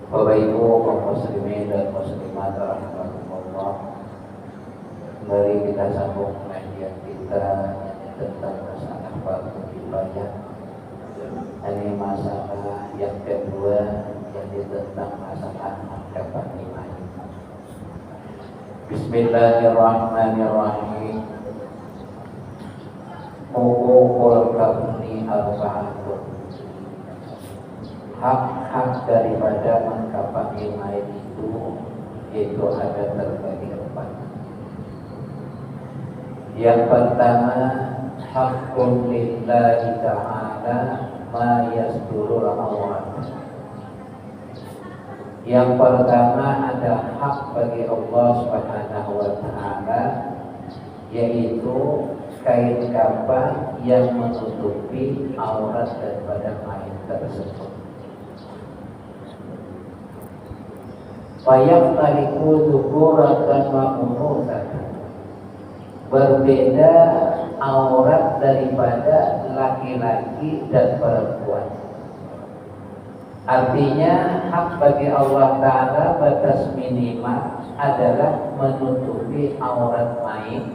Bapak Ibu kaum muslimin dan muslimat rahimakumullah, kembali kita sambung pengajian kita tentang masalah fardu kifayah. Ini masalah yang kedua, yaitu tentang masalah kafan iman. Bismillahirrahmanirrahim. Huququl kafni arba'atun. Hak-hak daripada mengkafani mayit itu ada terbagi empat. Yang pertama, haqqun lillahi ta'ala ma yasturul awal. Yang pertama ada hak bagi Allah Subhanahu wa ta'ala, yaitu kain kafan yang menutupi aurat daripada mayit tersebut. Fayaqtaliqu dzukuratan wa unusatan. Berbeda aurat daripada laki-laki dan perempuan. Artinya hak bagi Allah Ta'ala batas minimal adalah menutupi aurat mayit.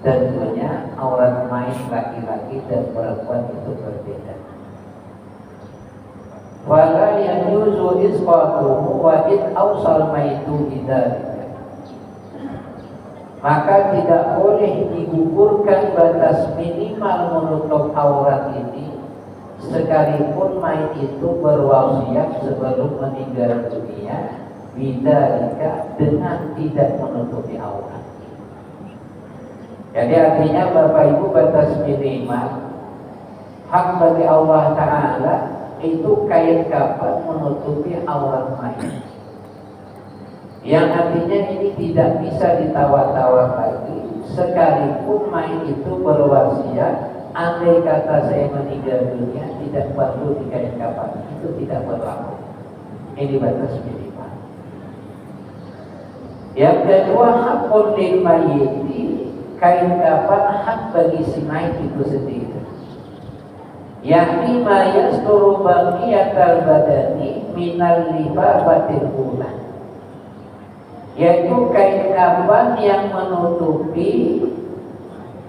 Tentunya aurat mayit laki-laki dan perempuan itu berbeda. Wala yajuzu isqatuhu wa id awsal maitu bidzalika. Maka tidak boleh digugurkan batas minimal menutup aurat ini sekalipun mayit itu berwasiat sebelum meninggal dunia bidzalika dengan tidak menutupi aurat. Jadi artinya Bapak Ibu, batas minimal hak bagi Allah Ta'ala itu kain kafan menutupi aurat mayit, yang artinya ini tidak bisa ditawar-tawar lagi. Sekalipun mayit itu berwasiat, andai kata saya meninggal dunia tidak perlu di kain kafan, itu tidak berlaku. Ini batas minimal. Yang kedua, hakun lil mayyiti, kain kafan hak bagi si mayit itu sendiri, yakni ma yasturu baqiyatal badani minal libabatil ula, yaitu kain kafan yang menutupi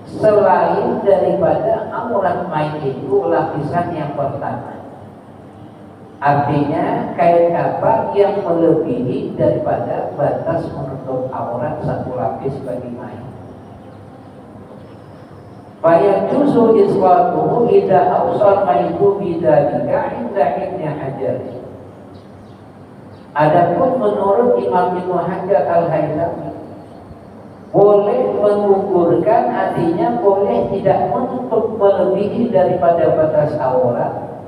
selain daripada aurat mayit itu lapisan yang pertama. Artinya kain kafan yang melebihi daripada batas menutup aurat satu lapis bagi mayit. Fayajuzu isqatuhu idza awsal maitu bidzalika inda Ibnu Hajar. Adapun menurut Imam Ibnu Hajar Al-Haythami, boleh mengukurkan, artinya boleh tidak menutup melebihi daripada batas aurat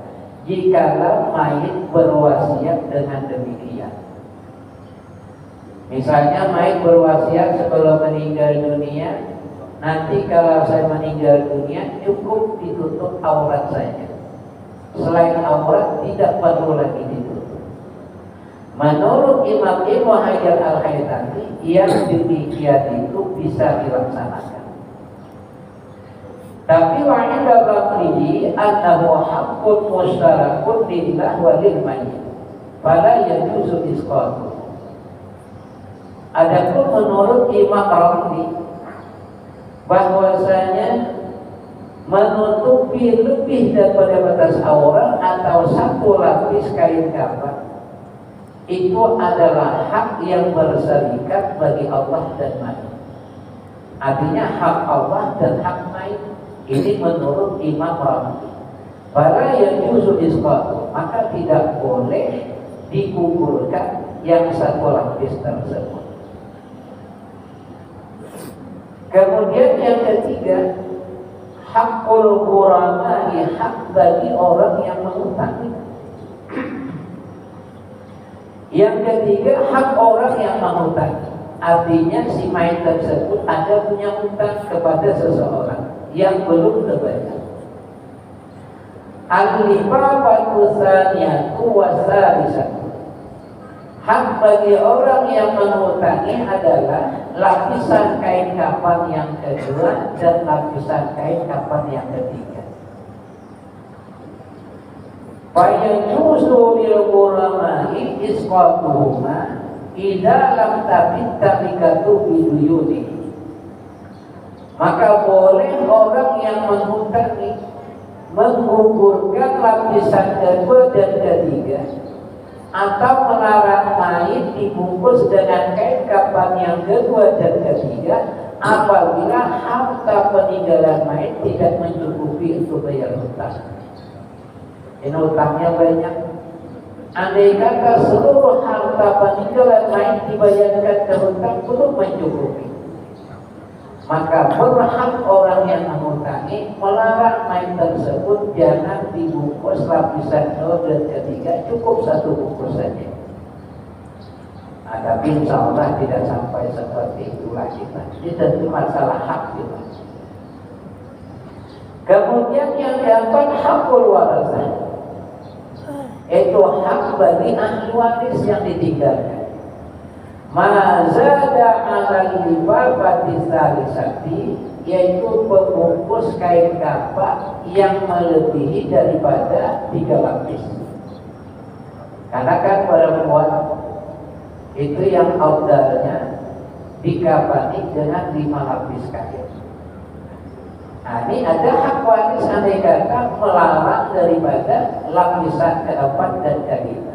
jikalau mayit berwasiat dengan demikian. Misalnya mayit berwasiat sebelum meninggal dunia, nanti kalau saya meninggal dunia cukup ditutup aurat saja, selain aurat tidak perlu lagi ditutup. Menurut Imam Ibnu Hajar Al-Haythami, yang demikian itu bisa dilaksanakan. Tapi wa'inda baqlihi annahu haqqun mustarakun lillah wa lil mayyit fala yajuzu isqatuhu. Adapun menurut Imam Ramli, bahwasanya menutupi lebih daripada batas aurat atau satu lapis kain kafan itu adalah hak yang berserikat bagi Allah dan mayit. Artinya hak Allah dan hak mayit. Ini menurut Imam Ramli. Fala yajuzu isqatu, maka tidak boleh digugurkan yang satu lapis tersebut. Kemudian yang ketiga, hakul qurama'i, hak bagi orang yang mengutang. Yang ketiga, hak orang yang mengutang. Artinya si mayit tersebut ada punya utang kepada seseorang yang belum terbayar. Al-lifafatu tsaniyatu wasalisatu. Hak bagi orang yang mengutangi adalah lapisan kain kafan yang kedua dan lapisan kain kafan yang ketiga. Fayajuzu lil ulama'i isqatuhuma idza lam tabit tarikatu biduyuni. Maka boleh orang yang menghutangi menggugurkan lapisan kedua dan ketiga atau melarang mayit dibungkus dengan kain kafan yang kedua dan ketiga apabila harta peninggalan mayit tidak mencukupi untuk bayar hutang. Ini hutangnya banyak. Andai kata seluruh harta peninggalan mayit dibayarkan ke hutang belum mencukupi, maka berhak orang yang menghutangi melarang mayit tersebut jangan dibungkus lapisan kedua dan ketiga, cukup satu bungkus saja. Nah, tapi insya Allah tidak sampai seperti itulah kita. Ini tentu masalah hak kita. Kemudian yang keempat, hakul warasah. Itu hak bagi ahli waris yang ditinggalkan. Mazada alal libabati salisati, yaitu pembungkus kain kafan yang melebihi daripada 3 lapis. Karena kan perempuan itu yang afdalnya dikafani dengan 5 lapis kain. Nah, ini ada hak waris andai kata melarang daripada lapisan keempat dan kelima.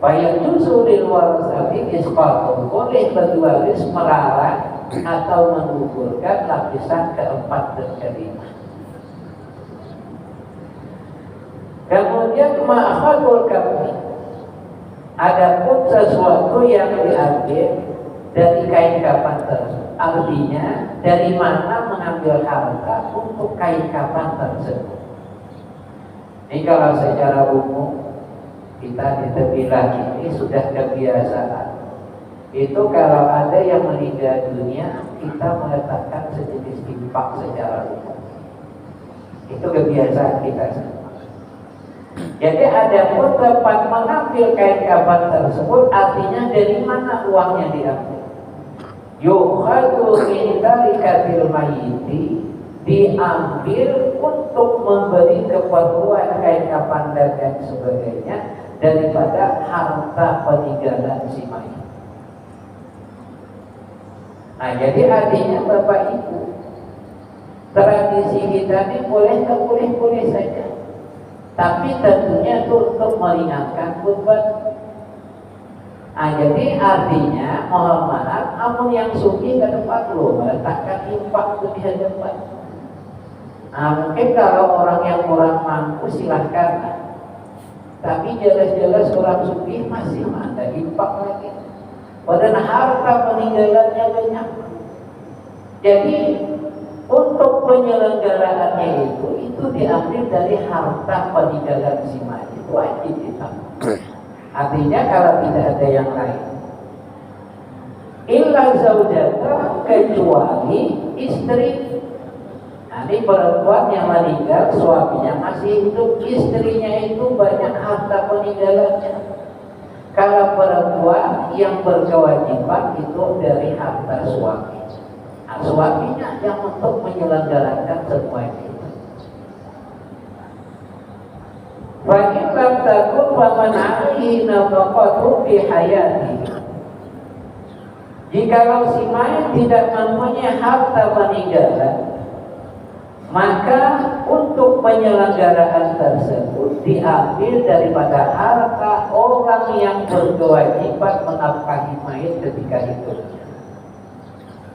Baik usulil warasati isqatun, boleh bagi waris melarang atau menggugurkan lapisan keempat dan kelima. Kemudian ma'khadul kafni, adapun sesuatu yang diambil dari kain kafan tersebut. Artinya dari mana mengambil harta untuk kain kafan tersebut. Ini kalau secara umum kita di tepilah ini sudah kebiasaan. Itu kalau ada yang meninggal dunia, kita meletakkan sejenis infak secara umum. Itu kebiasaan kita semua. Jadi ada pun tempat mengambil kain kafan tersebut, artinya dari mana uangnya diambil. Yukhadu min dalikatil mayyiti, diambil untuk memberi keperluan kain kafan dan sebagainya daripada harta peninggalan si mayit. Nah, jadi artinya Bapak Ibu, tradisi kita ini boleh saja, tapi tentunya itu untuk meringankan beban. Nah, jadi artinya mohon maaf, amun yang suki ke tempat lo meletakkan infak di hadapan. Nah, mungkin kalau orang yang kurang mampu silahkan, tapi jelas-jelas orang suki masih ada infak lagi. Padahal harta peninggalannya banyak. Jadi untuk penyelenggaraannya itu diambil dari harta peninggalan si mayit, itu wajib ditanggung. Artinya kalau tidak ada yang lain, illa zaujata, kecuali istri. Nanti perempuan yang meninggal, suaminya masih hidup, istrinya itu banyak harta peninggalannya. Kalau perempuan yang berkewajiban itu dari harta suami, nah, suaminya yang untuk menyelenggarakan semua itu. Bagi lam takun faman alaihi nafaqatu fi hayati. Jikalau si mayit tidak mempunyai harta peninggalan, maka untuk penyelenggaraan tersebut diambil daripada harta orang yang berkewajiban menafkahi mayit ketika hidup.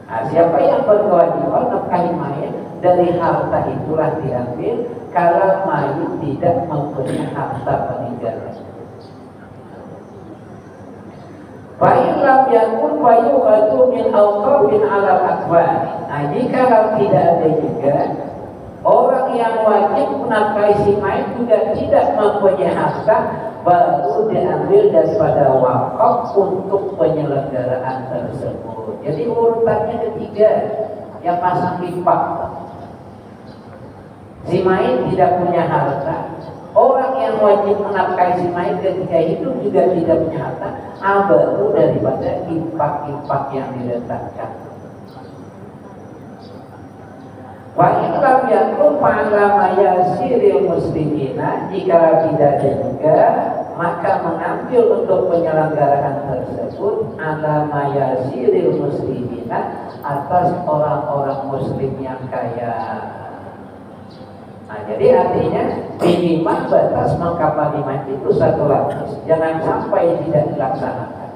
Nah, siapa yang berkewajiban menafkahi mayit, dari harta itulah diambil kalau mayit tidak mempunyai harta peninggalan. Fa'ilam yakun fayu'atu min awqafin ala akwani. Nah, jika tidak ada juga orang yang wajib menafkahi si mayit juga tidak mempunyai harta, baru diambil daripada wakaf untuk penyelenggaraan tersebut. Jadi urutannya ketiga yang pasang infak. Si mayit tidak punya harta, orang yang wajib menafkahi si mayit ketika hidup juga tidak punya harta, baru daripada infak-infak yang diletakkan. Wa'inlam yakun fa'alama yasiril muslimina, jika tidak ada juga, maka mengambil diambil untuk penyelenggaraan tersebut ala mayasiril muslimina, atas orang-orang muslim yang kaya. Nah, jadi artinya minimal batas mengkapani mayit itu 1 lapis, jangan sampai tidak dilaksanakan.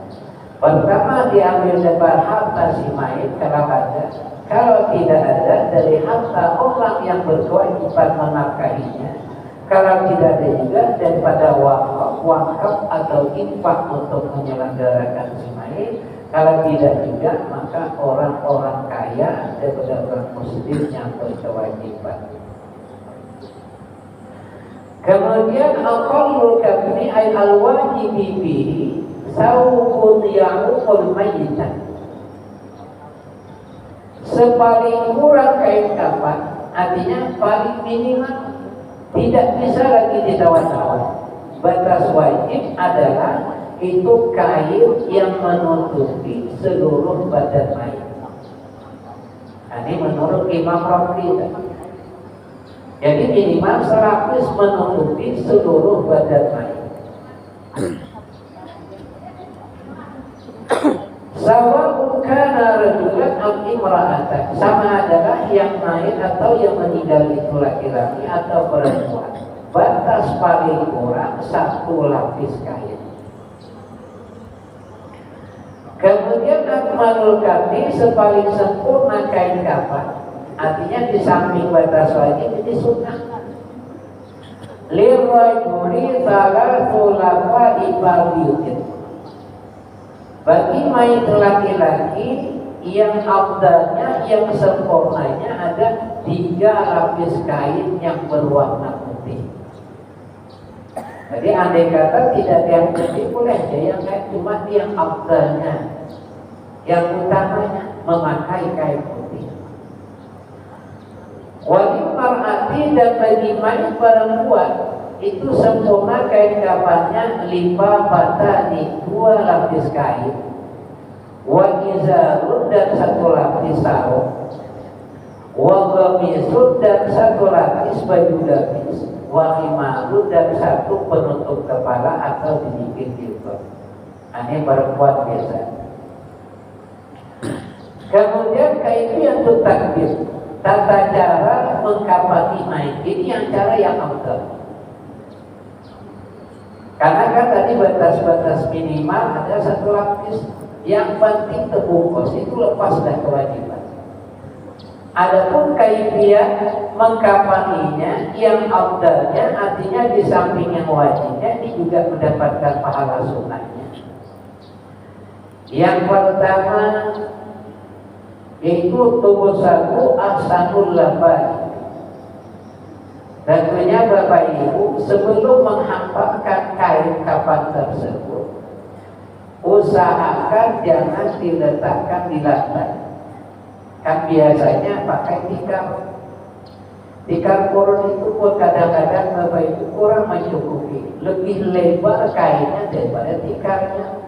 Pertama diambil dari harta si mayit kalau ada, kalau tidak ada dari harta orang yang berkewajiban menafkahinya. Kalau tidak ada juga daripada wakaf atau infak untuk menyelenggarakan si mayit. Kalau tidak juga maka orang-orang kaya daripada orang muslim yang berkewajiban. Kemudian aqallul kafni ay al-wajibi bihi sawbun ya'uqul mayyitan. Sepaling kurang kain kafan, artinya paling minimal, tidak bisa lagi ditawar-tawar. Batas wajib adalah itu kain yang menutupi seluruh badan mayit. Ini menurut Imam Rafi. Jadi minimal selapis menutupi seluruh badan mayit. Sawa'un kana rajulan am imra'atan, sama adalah yang mayit atau yang meninggal itu laki-laki atau perempuan. Batas paling kurang 1 lapis kain. Kemudian akmalul kafni, sepaling sempurna kain kafan, artinya di samping batas wajib ini sunnah. Lirrajuli thalathu lafa'i babiutin. Bagi mayit laki-laki yang afdalnya, yang sempurnanya ada 3 lapis kain yang berwarna putih. Jadi andai kata tidak ada yang putih boleh aja yang kain, cuma yang afdalnya, yang utamanya memakai kain putih. Wali mar'ati, dan bagi mayit perempuan itu sempurna kain kafannya 5 batani, 2 lapis kain, wa izarun, dan 1 lapis sarung, wa qamisun, dan 1 lapis baju gamis, wa khimarun, dan 1 penutup kepala atau dibikin jilbab. Ini perempuan biasa. Kemudian kain yang takbir, tata cara mengkafani mayit ini yang cara yang afdal. Karena kan tadi batas-batas minimal ada 1 lapis. Yang penting terbungkus, itu lepas dari kewajiban. Adapun kaifiyah mengkafaninya yang afdalnya, artinya di samping yang wajibnya ini juga mendapatkan pahala sunnahnya. Yang pertama yaitu tubusaku ahsanul lafaz. Tentunya Bapak Ibu sebelum menghampakkan kain kafan tersebut, usahakan jangan diletakkan di lantai. Kan biasanya pakai tikar. Tikar kurun itu pun kadang-kadang Bapak Ibu kurang mencukupi, lebih lebar kainnya daripada tikarnya.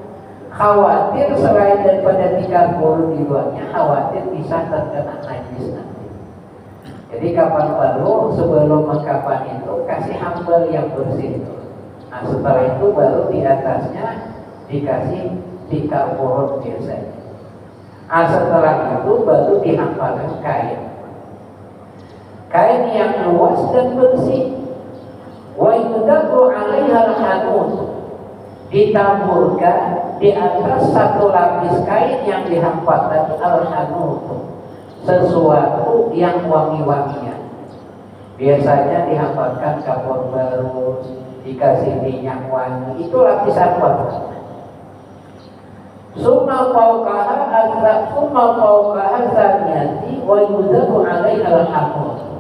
Khawatir selain daripada tikar kurun di luarnya, khawatir bisa terkena najis nanti. Jadi kapan perlu sebelum mengkafan itu kasih hambal yang bersih. Nah setelah itu baru di atasnya dikasih tikar kurun biasanya. Nah setelah itu baru dihampalkan kain. Kain yang luas dan bersih. Wa yudabru 'alaiha al-hanun, ditaburkan di atas 1 lapis kain yang dihampalkan al-hanun, sesuatu yang wangi-wangian. Biasanya dihampalkan kapur baru, dikasih minyak wangi, itu lapisan pertama. Summa fawqaha saniyati wa yuzabu 'alaiha al-hamur.